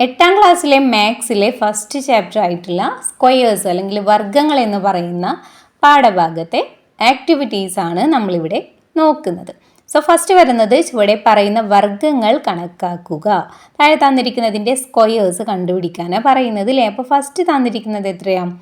8ാം ക്ലാസ്സിലെ മാത്സിലെ first chapter ആയിട്ടുള്ള squares അല്ലെങ്കിൽ വർഗ്ഗങ്ങൾ എന്ന് പറയുന്ന പാഠഭാഗത്തെ ആക്ടിവിറ്റീസ് ആണ് നമ്മളിവിടെ നോക്കുന്നത്. സോ ഫസ്റ്റ് വരുന്നത് ചുവടെ പറയുന്ന വർഗ്ഗങ്ങൾ കണക്കാക്കുക. താഴെ തന്നിരിക്കുന്നതിൻ്റെ സ്ക്വയേഴ്സ് കണ്ടുപിടിക്കാനാണ് പറയുന്നത് അല്ലേ. അപ്പോൾ ഫസ്റ്റ് തന്നിരിക്കുന്നത് എത്രയാണ്?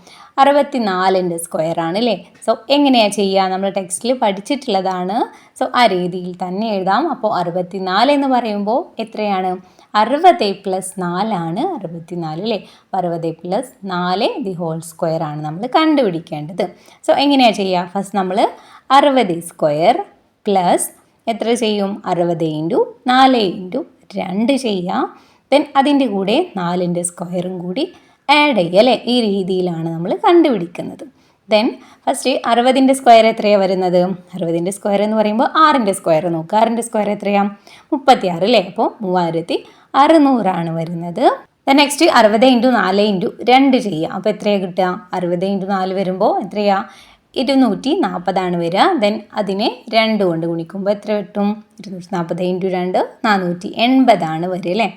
64ൻ്റെ സ്ക്വയർ ആണ് അല്ലേ. സോ എങ്ങനെയാണ് ചെയ്യുക? നമ്മൾ ടെക്സ്റ്റിൽ പഠിച്ചിട്ടുള്ളതാണ്. സോ ആ രീതിയിൽ തന്നെ എഴുതാം. അപ്പോൾ 64 എന്ന് പറയുമ്പോൾ എത്രയാണ്? 60 + 4 ആണ് 64 അല്ലേ. 60 + 4 ദി ഹോൾ സ്ക്വയർ ആണ് നമ്മൾ കണ്ടുപിടിക്കേണ്ടത്. സോ എങ്ങനെയാണ് ചെയ്യുക? ഫസ്റ്റ് നമ്മൾ 60 സ്ക്വയർ പ്ലസ് എത്ര ചെയ്യും? 60 × 4 × 2 ചെയ്യുക. ദെൻ അതിൻ്റെ കൂടെ 4ൻ്റെ സ്ക്വയറും കൂടി ആഡ് ചെയ്യുക അല്ലേ. ഈ രീതിയിലാണ് നമ്മൾ കണ്ടുപിടിക്കുന്നത്. ദെൻ ഫസ്റ്റ് 60ൻ്റെ സ്ക്വയർ എത്രയാണ് വരുന്നത്? 60ൻ്റെ സ്ക്വയർ എന്ന് പറയുമ്പോൾ 6ൻ്റെ സ്ക്വയർ നോക്കുക. 6ൻ്റെ സ്ക്വയർ എത്രയാണ്? 36 അല്ലേ. അപ്പോൾ 3600 ആണ് വരുന്നത്. ദെൻ നെക്സ്റ്റ് 60 × 4 × 2 ചെയ്യുക. അപ്പോൾ എത്രയാണ് കിട്ടുക? 60 × 4 വരുമ്പോൾ എത്രയാണ്? 240 ആണ് വരിക. ദെൻ അതിനെ 2 കൊണ്ട് ഗുണിക്കുമ്പോൾ എത്ര കിട്ടും? 240 × 2 480 ആണ് വരിക അല്ലേ.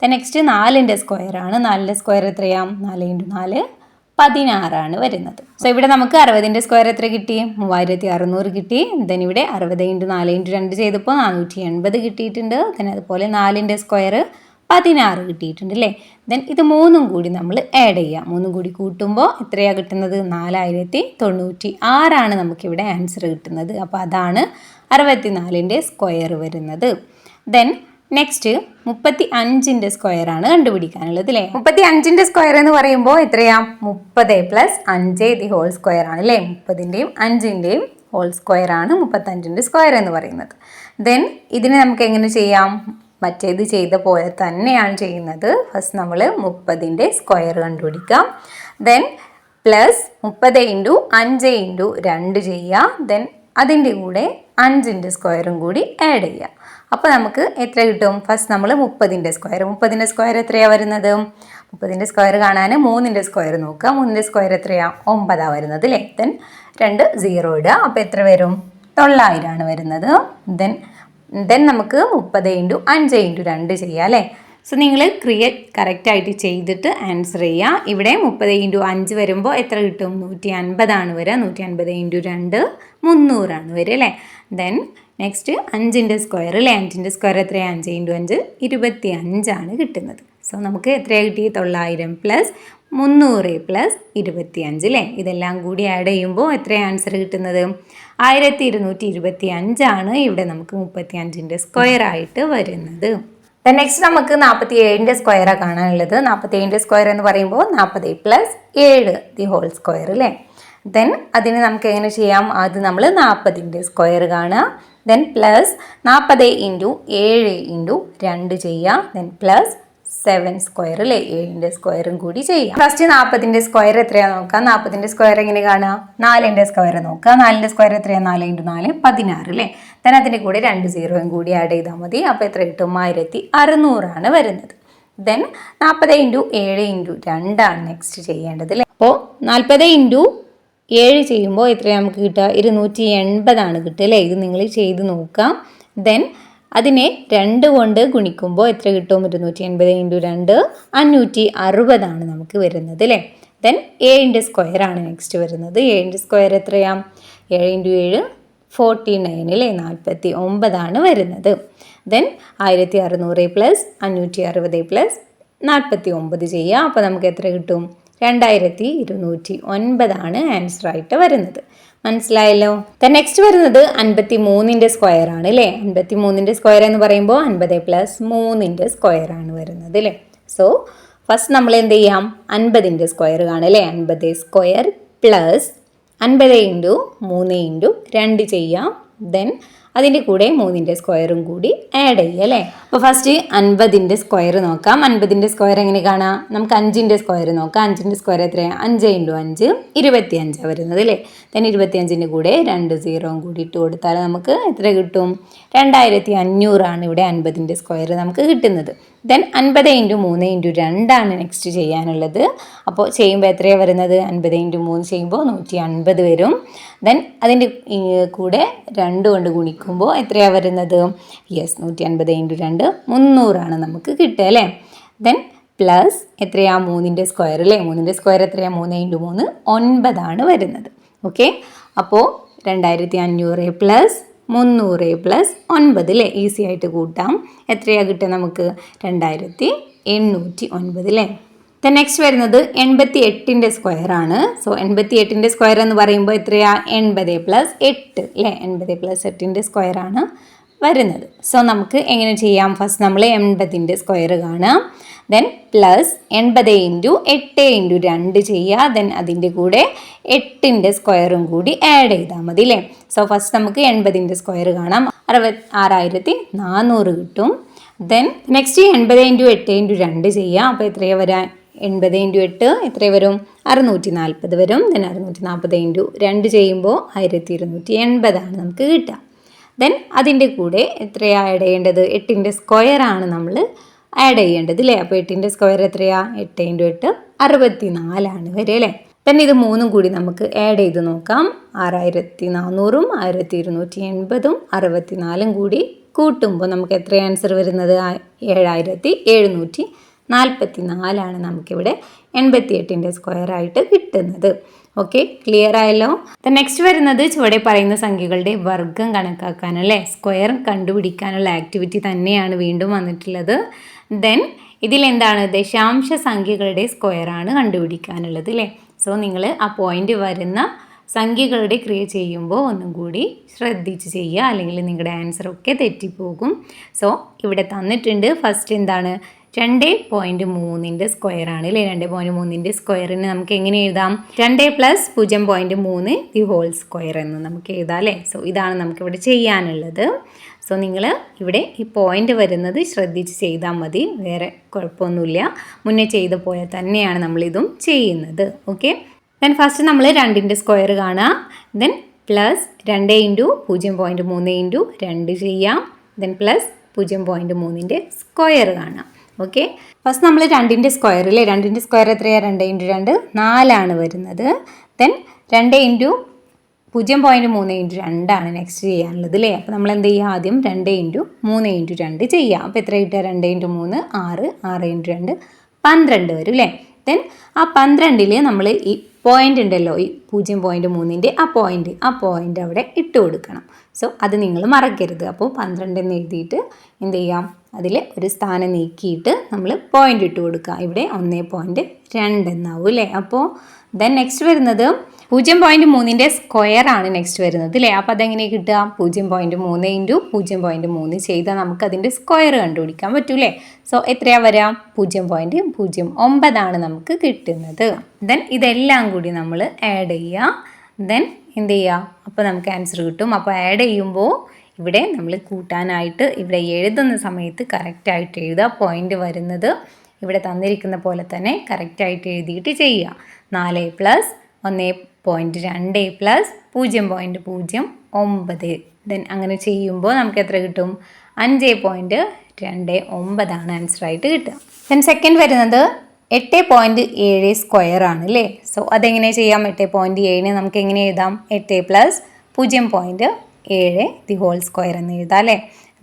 ദെൻ നെക്സ്റ്റ് 4ൻ്റെ സ്ക്വയർ ആണ്. 4ൻ്റെ സ്ക്വയർ എത്രയാണ്? 4 × 4 16 ആണ് വരുന്നത്. സോ ഇവിടെ നമുക്ക് 60ൻ്റെ സ്ക്വയർ എത്ര കിട്ടി? 3600 കിട്ടി. ദെൻ ഇവിടെ 60 × 4 × 2 ചെയ്തപ്പോൾ 480 കിട്ടിയിട്ടുണ്ട്. ദെൻ അതുപോലെ 4ൻ്റെ സ്ക്വയർ 16 കിട്ടിയിട്ടുണ്ട് അല്ലേ. ദെൻ ഇത് മൂന്നും കൂടി നമ്മൾ ആഡ് ചെയ്യുക. മൂന്നും കൂടി കൂട്ടുമ്പോൾ എത്രയാണ് കിട്ടുന്നത്? 4096 ആണ് നമുക്കിവിടെ ആൻസർ കിട്ടുന്നത്. അപ്പോൾ അതാണ് 64ൻ്റെ സ്ക്വയർ വരുന്നത്. ദെൻ നെക്സ്റ്റ് 35ൻ്റെ സ്ക്വയർ ആണ് കണ്ടുപിടിക്കാനുള്ളത് അല്ലേ. 35ൻ്റെ സ്ക്വയർ എന്ന് പറയുമ്പോൾ എത്രയാണ്? 30 + 5 ദി ഹോൾ സ്ക്വയർ ആണ് അല്ലേ. 30ൻ്റെയും 5ൻ്റെയും ഹോൾ സ്ക്വയർ ആണ് 35ൻ്റെ സ്ക്വയർ എന്ന് പറയുന്നത്. ദെൻ ഇതിനെ നമുക്ക് എങ്ങനെ ചെയ്യാം? മറ്റേത് ചെയ്ത പോലെ തന്നെയാണ് ചെയ്യുന്നത്. ഫസ്റ്റ് നമ്മൾ 30ൻ്റെ സ്ക്വയർ കണ്ടുപിടിക്കാം. ദെൻ പ്ലസ് 30 × 5 × 2 ചെയ്യുക. ദെൻ അതിൻ്റെ കൂടെ 5ൻ്റെ സ്ക്വയറും കൂടി ആഡ് ചെയ്യുക. അപ്പോൾ നമുക്ക് എത്ര കിട്ടും? ഫസ്റ്റ് നമ്മൾ 30ൻ്റെ സ്ക്വയർ എത്രയാണ് വരുന്നത്? 30ൻ്റെ സ്ക്വയർ കാണാൻ 3ൻ്റെ സ്ക്വയർ നോക്കുക. 3ൻ്റെ സ്ക്വയർ എത്രയാണ്? 9 വരുന്നത് അല്ലേ. ദെൻ 2 0 ഇടുക. അപ്പോൾ എത്ര വരും? 900 ആണ് വരുന്നത്. ദെൻ നമുക്ക് 30 × 5 × 2 ചെയ്യാം അല്ലേ. സോ നിങ്ങൾ കറക്റ്റായിട്ട് ചെയ്തിട്ട് ആൻസർ ചെയ്യുക. ഇവിടെ 30 × 5 വരുമ്പോൾ എത്ര കിട്ടും? 150 ആണ് വരിക. 150 × 2 300 ആണ് വരിക അല്ലേ. ദെൻ നെക്സ്റ്റ് 5ൻ്റെ സ്ക്വയർ അല്ലേ. 5ൻ്റെ സ്ക്വയർ എത്രയാണ്? 5 × 5 25 ആണ് കിട്ടുന്നത്. സോ നമുക്ക് എത്രയാണ് കിട്ടി? 900 + 300 + 25 അല്ലേ. ഇതെല്ലാം കൂടി ആഡ് ചെയ്യുമ്പോൾ എത്രയാണ് ആൻസർ കിട്ടുന്നത്? 1225 ആണ് ഇവിടെ നമുക്ക് 35ൻ്റെ സ്ക്വയർ ആയിട്ട് വരുന്നത്. ദെൻ നെക്സ്റ്റ് നമുക്ക് 47ൻ്റെ സ്ക്വയറാണ് കാണാനുള്ളത്. 47ൻ്റെ സ്ക്വയർ എന്ന് പറയുമ്പോൾ 40 + 7 ദി ഹോൾ സ്ക്വയർ അല്ലേ. ദെൻ അതിന് നമുക്ക് എങ്ങനെ ചെയ്യാം? അത് നമ്മൾ 40ൻ്റെ സ്ക്വയർ കാണുക. ദെൻ പ്ലസ് 40 × 7 × 2 ചെയ്യുക. ദെൻ പ്ലസ് 7 സ്ക്വയർ അല്ലേ. 7ൻ്റെ സ്ക്വയറും കൂടി ചെയ്യാം. ഫസ്റ്റ് 40ൻ്റെ സ്ക്വയർ എത്രയാണ് നോക്കാം. 40ൻ്റെ സ്ക്വയർ എങ്ങനെ കാണുക? 4ൻ്റെ സ്ക്വയർ നോക്കുക. 4ൻ്റെ സ്ക്വയർ എത്രയാണ്? 4 × 4 16 അല്ലേ. ദെൻ അതിൻ്റെ കൂടെ 2 0 കൂടി ആഡ് ചെയ്താൽ മതി. അപ്പോൾ എത്ര കിട്ടും? 1600 ആണ് വരുന്നത്. ദെൻ 40 × 7 × 2 ആണ് നെക്സ്റ്റ് ചെയ്യേണ്ടത് അല്ലേ. അപ്പോൾ 40 × 7 ചെയ്യുമ്പോൾ എത്രയാണ് നമുക്ക് കിട്ടുക? 280 ആണ് കിട്ടുക അല്ലേ. ഇത് നിങ്ങൾ ചെയ്ത് നോക്കാം. ദെൻ അതിനെ 2 കൊണ്ട് ഗുണിക്കുമ്പോൾ എത്ര കിട്ടും? 280 × 2 560 ആണ് നമുക്ക് വരുന്നത് അല്ലേ. ദെൻ 7ൻ്റെ സ്ക്വയർ ആണ് നെക്സ്റ്റ് വരുന്നത്. 7ൻ്റെ സ്ക്വയർ എത്രയാണ്? 7 × 7 49 അല്ലേ. 49 ആണ് വരുന്നത്. ദെൻ 1600 + 560 + 49 ചെയ്യുക. അപ്പോൾ നമുക്ക് എത്ര കിട്ടും? 2209 ആണ് ആൻസർ ആയിട്ട് വരുന്നത്. മനസ്സിലായല്ലോ. ദെൻ നെക്സ്റ്റ് വരുന്നത് 53ൻ്റെ സ്ക്വയർ ആണ് അല്ലേ. 53ൻ്റെ സ്ക്വയർ എന്ന് പറയുമ്പോൾ 50 + 3ൻ്റെ സ്ക്വയർ ആണ് വരുന്നത് അല്ലേ. സോ ഫസ്റ്റ് നമ്മൾ എന്ത് ചെയ്യാം? 50ൻ്റെ സ്ക്വയർ കാണും അല്ലേ. 50 സ്ക്വയർ പ്ലസ് 50 × 3 × 2 ചെയ്യാം. ദെൻ അതിൻ്റെ കൂടെ 3ൻ്റെ സ്ക്വയറും കൂടി ആഡ് ചെയ്യുക അല്ലേ. അപ്പോൾ ഫസ്റ്റ് 50ൻ്റെ സ്ക്വയർ നോക്കാം. 50ൻ്റെ സ്ക്വയർ എങ്ങനെ കാണാം? നമുക്ക് 5ൻ്റെ സ്ക്വയർ നോക്കാം. 5ൻ്റെ സ്ക്വയർ എത്രയാണ്? 5 × 5 25 വരുന്നത് അല്ലേ. ദെൻ 25ൻ്റെ കൂടെ 2 0 കൂടി ഇട്ട് കൊടുത്താൽ നമുക്ക് എത്ര കിട്ടും? 2500 ആണ് ഇവിടെ 50ൻ്റെ സ്ക്വയർ നമുക്ക് കിട്ടുന്നത്. ദെൻ 50 × 3 × 2 ആണ് നെക്സ്റ്റ് ചെയ്യാനുള്ളത്. അപ്പോൾ ചെയ്യുമ്പോൾ എത്രയാണ് വരുന്നത്? 50 × 3 ചെയ്യുമ്പോൾ 150 വരും. ദെൻ അതിൻ്റെ കൂടെ 2 കൊണ്ട് ഗുണിക്കുമ്പോൾ എത്രയാണ് വരുന്നത്? യെസ് 150 × 2 300 ആണ് നമുക്ക് കിട്ടുക അല്ലേ. ദെൻ പ്ലസ് എത്രയാ 3ൻ്റെ സ്ക്വയർ അല്ലേ, 3ൻ്റെ സ്ക്വയർ എത്രയാ 3 × 3 9 വരുന്നത്. ഓക്കെ, അപ്പോൾ 2500 പ്ലസ് 300 പ്ലസ് 9 അല്ലേ, ഈസി ആയിട്ട് കൂട്ടാം. എത്രയാണ് കിട്ടുക നമുക്ക്? 2809 അല്ലേ. നെക്സ്റ്റ് വരുന്നത് 88ൻ്റെ സ്ക്വയർ ആണ്. സോ 88ൻ്റെ സ്ക്വയർ എന്ന് പറയുമ്പോൾ എത്രയാ? 80 പ്ലസ് 8 അല്ലേ, 80 പ്ലസ് 8ൻ്റെ സ്ക്വയർ ആണ് വരുന്നത്. സോ നമുക്ക് എങ്ങനെ ചെയ്യാം? ഫസ്റ്റ് നമ്മൾ 80ൻ്റെ സ്ക്വയർ കാണാം, ദെൻ പ്ലസ് 80 × 8 × 2 ചെയ്യുക, ദെൻ അതിൻ്റെ കൂടെ 8ൻ്റെ സ്ക്വയറും കൂടി ആഡ് ചെയ്താൽ മതി അല്ലേ. സോ ഫസ്റ്റ് നമുക്ക് 80ൻ്റെ സ്ക്വയർ കാണാം, 6400 കിട്ടും. ദെൻ നെക്സ്റ്റ് 80 × 8 × 2 ചെയ്യുക, അപ്പോൾ എത്രയാണ് വരാൻ? 80 × 8 എത്ര വരും? 640 വരും. ദെൻ 640 × 2 ചെയ്യുമ്പോൾ 1280 നമുക്ക് കിട്ടുക. ദെൻ അതിൻ്റെ കൂടെ എത്രയാണ് ആഡ് ചെയ്യേണ്ടത്? 8ൻ്റെ സ്ക്വയർ ആണ് നമ്മൾ ആഡ് ചെയ്യേണ്ടത് അല്ലേ. അപ്പോൾ 8ൻ്റെ സ്ക്വയർ എത്രയാണ്? 8 × 8 64 വരെ അല്ലേ. ദെൻ ഇത് മൂന്നും കൂടി നമുക്ക് ആഡ് ചെയ്ത് നോക്കാം. 6400ഉം 1280ഉം 64ഉം കൂടി കൂട്ടുമ്പോൾ നമുക്ക് എത്ര ആൻസർ വരുന്നത്? 7744 നമുക്കിവിടെ 88ൻ്റെ സ്ക്വയർ ആയിട്ട് കിട്ടുന്നത്. ഓക്കെ, ക്ലിയർ ആയല്ലോ. നെക്സ്റ്റ് വരുന്നത് ചുവടെ പറയുന്ന സംഖ്യകളുടെ വർഗ്ഗം കണക്കാക്കാനല്ലേ, സ്ക്വയർ കണ്ടുപിടിക്കാനുള്ള ആക്ടിവിറ്റി തന്നെയാണ് വീണ്ടും വന്നിട്ടുള്ളത്. ദെൻ ഇതിലെന്താണ്? ദശാംശ സംഖ്യകളുടെ സ്ക്വയർ ആണ് കണ്ടുപിടിക്കാനുള്ളത് അല്ലേ. സോ നിങ്ങൾ ആ പോയിന്റ് വരുന്ന സംഖ്യകളുടെ ക്രിയ ചെയ്യുമ്പോൾ ഒന്നും കൂടി ശ്രദ്ധിച്ച് ചെയ്യുക, അല്ലെങ്കിൽ നിങ്ങളുടെ ആൻസറൊക്കെ തെറ്റിപ്പോകും. സോ ഇവിടെ തന്നിട്ടുണ്ട് ഫസ്റ്റ് എന്താണ്? 2.3ൻ്റെ സ്ക്വയർ ആണ് അല്ലേ. 2.3ൻ്റെ സ്ക്വയറിന് നമുക്ക് എങ്ങനെ എഴുതാം? 2 + 0.3 ദി ഹോൾ സ്ക്വയർ എന്ന് നമുക്ക് എഴുതാം അല്ലേ. സോ ഇതാണ് നമുക്കിവിടെ ചെയ്യാനുള്ളത്. സോ നിങ്ങൾ ഇവിടെ ഈ പോയിന്റ് വരുന്നത് ശ്രദ്ധിച്ച് ചെയ്താൽ മതി, വേറെ കുഴപ്പമൊന്നുമില്ല. മുന്നേ ചെയ്ത പോലെ തന്നെയാണ് നമ്മളിതും ചെയ്യുന്നത്. ഓക്കെ, ദെൻ ഫസ്റ്റ് നമ്മൾ 2ൻ്റെ സ്ക്വയർ കാണുക, ദെൻ പ്ലസ് 2 × 0.3 × 2 ചെയ്യാം, ദെൻ പ്ലസ് 0.3ൻ്റെ സ്ക്വയർ കാണാം. ഓക്കെ, ഫസ്റ്റ് നമ്മൾ 2ൻ്റെ സ്ക്വയർ അല്ലേ. 2ൻ്റെ സ്ക്വയർ എത്രയാണ്? 2 × 2 4 വരുന്നത്. ദെൻ 2 × 0.3 × 2 ആണ് നെക്സ്റ്റ് ചെയ്യാനുള്ളത് അല്ലേ. അപ്പോൾ നമ്മൾ എന്ത് ചെയ്യുക? ആദ്യം 2 × 3 × 2 ചെയ്യാം. അപ്പോൾ എത്ര കിട്ടുക? 2 × 3 6, 6 × 2 12 വരും അല്ലേ. ദെൻ ആ 12ൽ നമ്മൾ ഈ പോയിന്റ് ഉണ്ടല്ലോ, ഈ 0.3ൻ്റെ ആ പോയിന്റ് അവിടെ ഇട്ട് കൊടുക്കണം. സോ അത് നിങ്ങൾ മറക്കരുത്. അപ്പോൾ 12 എന്ന് എഴുതിയിട്ട് എന്ത് ചെയ്യാം? അതിൽ ഒരു സ്ഥാനം നീക്കിയിട്ട് നമ്മൾ പോയിന്റ് ഇട്ട് കൊടുക്കുക. ഇവിടെ 1.2 എന്നാവും അല്ലേ. അപ്പോൾ ദെൻ നെക്സ്റ്റ് വരുന്നത് 0.3ൻ്റെ സ്ക്വയർ ആണ് നെക്സ്റ്റ് വരുന്നത് അല്ലേ. അപ്പോൾ അതെങ്ങനെ കിട്ടുക? 0.3 × 0.3 ചെയ്താൽ നമുക്കതിൻ്റെ സ്ക്വയർ കണ്ടുപിടിക്കാൻ പറ്റൂലേ. സോ എത്രയാ വരാം? 0.09 നമുക്ക് കിട്ടുന്നത്. ദെൻ ഇതെല്ലാം കൂടി നമ്മൾ ആഡ് ചെയ്യുക, ദെൻ എന്ത് ചെയ്യുക? അപ്പോൾ നമുക്ക് ആൻസർ കിട്ടും. അപ്പോൾ ആഡ് ചെയ്യുമ്പോൾ ഇവിടെ നമ്മൾ കൂട്ടാനായിട്ട് ഇവിടെ എഴുതുന്ന സമയത്ത് കറക്റ്റായിട്ട് എഴുതുക. പോയിന്റ് വരുന്നത് ഇവിടെ തന്നിരിക്കുന്ന പോലെ തന്നെ കറക്റ്റായിട്ട് എഴുതിയിട്ട് ചെയ്യുക. 4 + 1.2 + 0.09. ദെൻ അങ്ങനെ ചെയ്യുമ്പോൾ നമുക്ക് എത്ര കിട്ടും? 5.29 ആൻസറായിട്ട് കിട്ടുക. ദെൻ സെക്കൻഡ് വരുന്നത് 8.7 സ്ക്വയർ ആണ് അല്ലേ. സോ അതെങ്ങനെ ചെയ്യാം? 8.7 നമുക്ക് എങ്ങനെ എഴുതാം? 8 + 0.7 ദി ഹോൾ സ്ക്വയർ എന്ന് എഴുതാം അല്ലേ.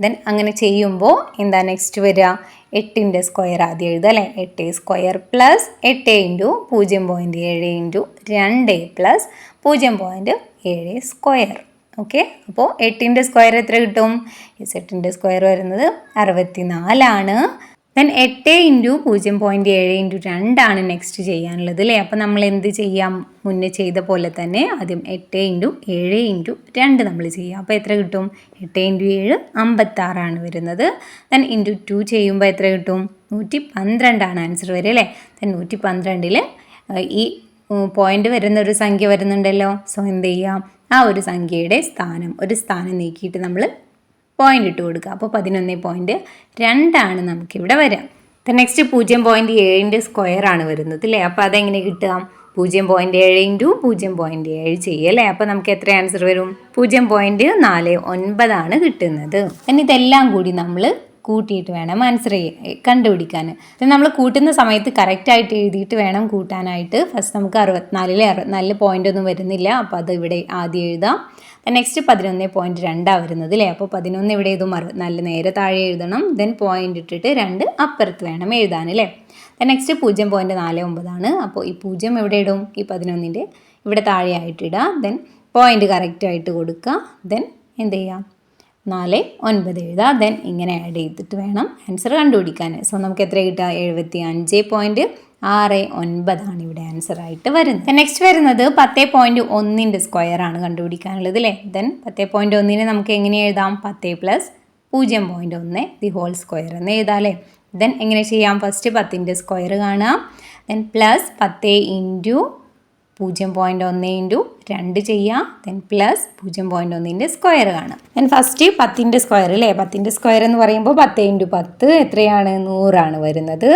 ദെൻ അങ്ങനെ ചെയ്യുമ്പോൾ എന്താ നെക്സ്റ്റ് വരിക? 8ൻ്റെ സ്ക്വയർ ആദ്യം എഴുതുക അല്ലേ. 8 square plus 8 × 0.7 × 2 plus 0.7 square. Okay, അപ്പോൾ 8ൻ്റെ സ്ക്വയർ എത്ര കിട്ടും? 8ൻ്റെ സ്ക്വയർ വരുന്നത് 64 ആണ്. ദെൻ 8 × 0.7 × 2 ആണ് നെക്സ്റ്റ് ചെയ്യാനുള്ളത് അല്ലേ. അപ്പോൾ നമ്മൾ എന്ത് ചെയ്യാം? മുന്നേ ചെയ്ത പോലെ തന്നെ ആദ്യം 8 × 7 × 2 നമ്മൾ ചെയ്യാം. അപ്പോൾ എത്ര കിട്ടും? 8 × 7 56 ആണ് വരുന്നത്. ദെൻ × 2 ചെയ്യുമ്പോൾ എത്ര കിട്ടും? 112 ആണ് ആൻസർ വരിക അല്ലേ. ദെൻ 112ൽ ഈ പോയിന്റ് വരുന്ന ഒരു സംഖ്യ വരുന്നുണ്ടല്ലോ. സോ എന്ത് ചെയ്യാം? ആ ഒരു സംഖ്യയുടെ ഒരു സ്ഥാനം നീക്കിയിട്ട് നമ്മൾ പോയിന്റ് ഇട്ട് കൊടുക്കുക. അപ്പോൾ 11.2 ആണ് നമുക്കിവിടെ വരാം. നെക്സ്റ്റ് 0.7ൻ്റെ സ്ക്വയർ ആണ് വരുന്നത് അല്ലേ. അപ്പോൾ അതെങ്ങനെ കിട്ടുക? 0.7 × 0.7 ചെയ്യുക അല്ലേ. അപ്പോൾ നമുക്ക് എത്ര ആൻസർ വരും? 0.49 ആണ് കിട്ടുന്നത്. ഇനി ഇതെല്ലാം കൂടി നമ്മൾ കൂട്ടിയിട്ട് വേണം ആൻസർ കണ്ടുപിടിക്കാൻ. നമ്മൾ കൂട്ടുന്ന സമയത്ത് കറക്റ്റായിട്ട് എഴുതിയിട്ട് വേണം കൂട്ടാനായിട്ട്. ഫസ്റ്റ് നമുക്ക് 64ൽ 64 പോയിന്റ് ഒന്നും വരുന്നില്ല, അപ്പോൾ അത് ഇവിടെ ആദ്യം എഴുതാം. നെക്സ്റ്റ് 11.2 വരുന്നത് അല്ലേ. അപ്പോൾ 11 ഇവിടെ എഴുതും, 64 നേരെ താഴെ എഴുതണം. ദെൻ പോയിന്റ് ഇട്ടിട്ട് 2 അപ്പുറത്ത് വേണം എഴുതാൻ അല്ലേ. നെക്സ്റ്റ് 0.49 ആണ്. അപ്പോൾ ഈ 0 എവിടെ ഇടും? ഈ 11ൻ്റെ ഇവിടെ താഴെയായിട്ട് ഇടുക. ദെൻ പോയിൻ്റ് കറക്റ്റായിട്ട് കൊടുക്കുക. ദെൻ എന്ത് ചെയ്യാം? 4, 9 എഴുതുക. ദെൻ ഇങ്ങനെ ആഡ് ചെയ്തിട്ട് വേണം ആൻസർ കണ്ടുപിടിക്കാൻ. സോ നമുക്ക് എത്ര കിട്ടുക? 75.69 ആണ് ഇവിടെ ആൻസർ ആയിട്ട് വരുന്നത്. നെക്സ്റ്റ് വരുന്നത് 10.1ൻ്റെ സ്ക്വയർ ആണ് കണ്ടുപിടിക്കാനുള്ളത് അല്ലേ. ദെൻ 10.1നെ നമുക്ക് എങ്ങനെ എഴുതാം? 10 + 0.1 ദി ഹോൾ സ്ക്വയർ എന്ന് എഴുതാം അല്ലേ. ദെൻ എങ്ങനെ ചെയ്യാം? ഫസ്റ്റ് 10ൻ്റെ സ്ക്വയർ കാണാം. ദെൻ പ്ലസ് 10 × 0.1 × 2 ചെയ്യാം. ദെൻ പ്ലസ് 0.1ൻ്റെ സ്ക്വയർ കാണാം. ദെൻ ഫസ്റ്റ് 10ൻ്റെ സ്ക്വയർ അല്ലേ. 10ൻ്റെ സ്ക്വയർ എന്ന് പറയുമ്പോൾ 10 × 10 എത്രയാണ്? 100 വരുന്നത്.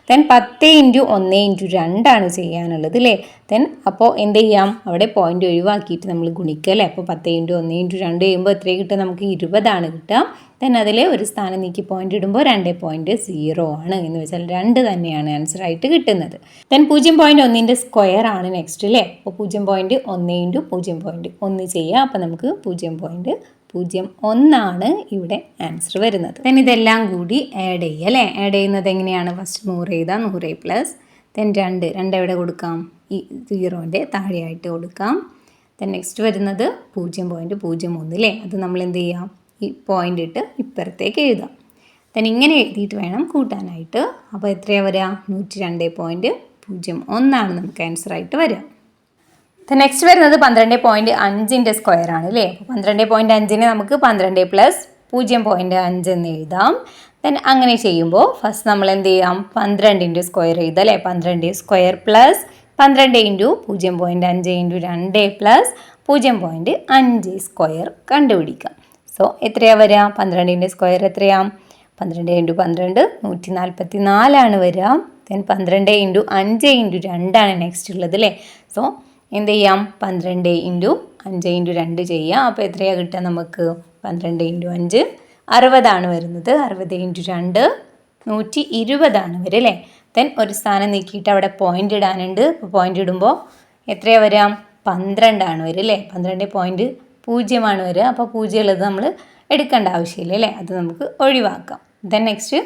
ദെൻ 10 × 1 × 2 ആണ് ചെയ്യാനുള്ളത് അല്ലേ. ദെൻ അപ്പോൾ എന്ത് ചെയ്യാം? അവിടെ പോയിൻ്റ് ഒഴിവാക്കിയിട്ട് നമ്മൾ ഗുണിക്കുക അല്ലേ. അപ്പോൾ 10 × 1 × 2 ചെയ്യുമ്പോൾ എത്ര കിട്ടുക? നമുക്ക് 20 കിട്ടുക. ദെൻ അതിൽ ഒരു സ്ഥാനം നീക്കി പോയിൻ്റ് ഇടുമ്പോൾ 2.0 ആണ് എന്ന് വെച്ചാൽ 2 തന്നെയാണ് ആൻസർ ആയിട്ട് കിട്ടുന്നത്. ദെൻ 0.1ൻ്റെ സ്ക്വയർ ആണ് നെക്സ്റ്റ് അല്ലേ. അപ്പോൾ 0.1 × 0.1 ചെയ്യുക. അപ്പോൾ നമുക്ക് 0.01 ആണ് ഇവിടെ ആൻസർ വരുന്നത്. ദെൻ ഇതെല്ലാം കൂടി ആഡ് ചെയ്യുക അല്ലേ. ആഡ് ചെയ്യുന്നത് എങ്ങനെയാണ്? ഫസ്റ്റ് 100 എഴുതാം. 100 പ്ലസ് ദെൻ 2 എവിടെ കൊടുക്കാം? ഈ 0ൻ്റെ താഴെയായിട്ട് കൊടുക്കാം. ദെൻ നെക്സ്റ്റ് വരുന്നത് 0.01 അല്ലേ. അത് നമ്മൾ എന്ത് ചെയ്യാം? ഈ പോയിൻ്റ് ഇട്ട് ഇപ്പുറത്തേക്ക് എഴുതാം. ദെൻ ഇങ്ങനെ എഴുതിയിട്ട് വേണം കൂട്ടാനായിട്ട്. അപ്പോൾ എത്രയാണ് വരിക? 102.01 ആണ് നമുക്ക് ആൻസർ ആയിട്ട് വരിക. നെക്സ്റ്റ് വരുന്നത് 12.5ൻ്റെ സ്ക്വയർ ആണ് അല്ലേ. അപ്പോൾ 12.5നെ നമുക്ക് 12 + 0.5 എന്ന് എഴുതാം. ദെൻ അങ്ങനെ ചെയ്യുമ്പോൾ ഫസ്റ്റ് നമ്മൾ എന്ത് ചെയ്യാം? 12ൻ്റെ സ്ക്വയർ എഴുതാം അല്ലേ. 12 സ്ക്വയർ പ്ലസ് 12 × 0.5 × 2 പ്ലസ് 0.5 സ്ക്വയർ കണ്ടുപിടിക്കാം. സോ എത്രയാണ് വരിക? 12ൻ്റെ സ്ക്വയർ എത്രയാണ്? 12 × 12 144 ആണ് വരിക. ദെൻ 12 × 5 × 2 ആണ് നെക്സ്റ്റ് ഉള്ളത് അല്ലേ. സോ എന്ത് ചെയ്യാം? 12 × 5 × 2 ചെയ്യാം. അപ്പോൾ എത്രയാണ് കിട്ടുക നമുക്ക്? 12 × 5 60 ആണ് വരുന്നത്. 60 × 2 120 ആണ് വരിക അല്ലേ. ദെൻ ഒരു സ്ഥാനം നീക്കിയിട്ട് അവിടെ പോയിൻ്റ് ഇടാനുണ്ട്. അപ്പോൾ പോയിൻ്റ് ഇടുമ്പോൾ എത്രയാണ് വരിക? 12 ആണ് വരിക അല്ലേ. 12.0 ആണ് വരിക. അപ്പോൾ 0 ഉള്ളത് നമ്മൾ എടുക്കേണ്ട ആവശ്യമില്ല അല്ലേ. അത് നമുക്ക് ഒഴിവാക്കാം. ദെൻ നെക്സ്റ്റ്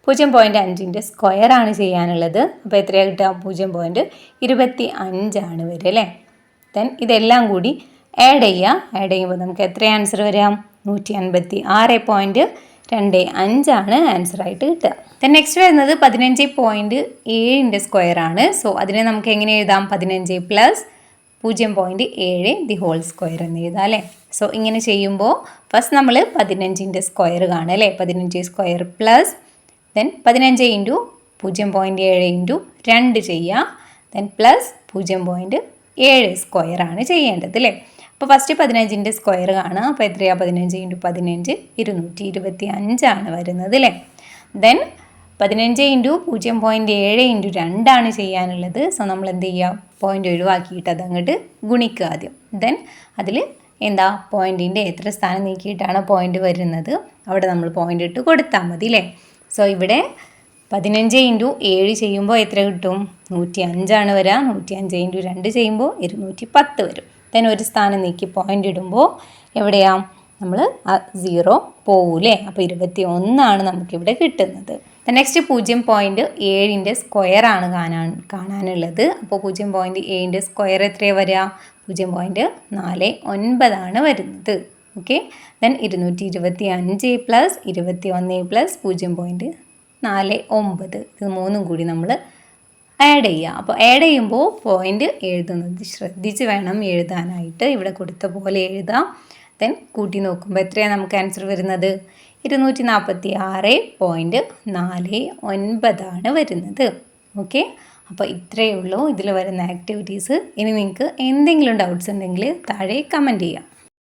0.5ൻ്റെ സ്ക്വയർ ആണ് ചെയ്യാനുള്ളത്. അപ്പോൾ എത്രയാണ് കിട്ടുക? 0.25 ആണ് വരിക അല്ലേ. ദെൻ ഇതെല്ലാം കൂടി ആഡ് ചെയ്യുക. ആഡ് ചെയ്യുമ്പോൾ നമുക്ക് എത്ര ആൻസർ വരിക? 156.25 ആണ് ആൻസർ ആയിട്ട് കിട്ടുക. ദെൻ നെക്സ്റ്റ് വരുന്നത് 15.7ൻ്റെ സ്ക്വയർ ആണ്. സോ അതിനെ നമുക്ക് എങ്ങനെ എഴുതാം? 15 + 0.7 ദി ഹോൾ സ്ക്വയർ എന്ന് എഴുതാം അല്ലേ. സോ ഇങ്ങനെ ചെയ്യുമ്പോൾ ഫസ്റ്റ് നമ്മൾ 15ൻ്റെ സ്ക്വയർ കാണുക അല്ലേ. 15 സ്ക്വയർ പ്ലസ് ദെൻ 15 × 0.7 × 2 ചെയ്യുക. ദെൻ പ്ലസ് 0.7 സ്ക്വയർ ആണ് ചെയ്യേണ്ടത് അല്ലേ. അപ്പോൾ ഫസ്റ്റ് 15ൻ്റെ സ്ക്വയർ കാണുക. അപ്പോൾ എത്രയാണ്? 15 × 15 225 ആണ് വരുന്നത് അല്ലേ. ദെൻ 15 × 0.7 × 2 ആണ് ചെയ്യാനുള്ളത്. സോ നമ്മൾ എന്ത് ചെയ്യുക? പോയിൻ്റ് ഒഴിവാക്കിയിട്ട് അതങ്ങോട്ട് ഗുണിക്കുക ആദ്യം. ദെൻ അതിൽ എന്താ പോയിൻറ്റിൻ്റെ എത്ര സ്ഥാനം നീക്കിയിട്ടാണ് പോയിൻ്റ് വരുന്നത് അവിടെ നമ്മൾ പോയിൻ്റ് ഇട്ട് കൊടുത്താൽ മതി അല്ലേ. സോ ഇവിടെ 15 × 7 ചെയ്യുമ്പോൾ എത്ര കിട്ടും? 105 ആണ് വരിക. 105 × 2 ചെയ്യുമ്പോൾ 210 വരും. ദെൻ ഒരു സ്ഥാനം നീക്കി പോയിൻ്റ് ഇടുമ്പോൾ എവിടെയാണ്? നമ്മൾ 0 പോകൂലേ. അപ്പോൾ 21 ആണ് നമുക്കിവിടെ കിട്ടുന്നത്. നെക്സ്റ്റ് 0.7ൻ്റെ സ്ക്വയർ ആണ് കാണാനുള്ളത്. അപ്പോൾ 0.7ൻ്റെ സ്ക്വയർ എത്രയാണ് വരിക? 0.49 ആണ് വരുന്നത്. ഓക്കെ. ദെൻ 225 + 21 + 0.49 ഇത് മൂന്നും കൂടി നമ്മൾ ആഡ് ചെയ്യുക. അപ്പോൾ ആഡ് ചെയ്യുമ്പോൾ പോയിൻ്റ് എഴുതുന്നത് ശ്രദ്ധിച്ച് വേണം എഴുതാനായിട്ട്. ഇവിടെ കൊടുത്ത പോലെ എഴുതാം. ദെൻ കൂട്ടി നോക്കുമ്പോൾ എത്രയാണ് നമുക്ക് ആൻസർ വരുന്നത്? 246.49 ആണ് വരുന്നത്. ഓക്കെ. അപ്പോൾ ഇത്രയേ ഉള്ളൂ ഇതിൽ വരുന്ന ആക്ടിവിറ്റീസ്. ഇനി നിങ്ങൾക്ക് എന്തെങ്കിലും ഡൗട്ട്സ് ഉണ്ടെങ്കിൽ താഴെ കമൻറ്റ് ചെയ്യാം.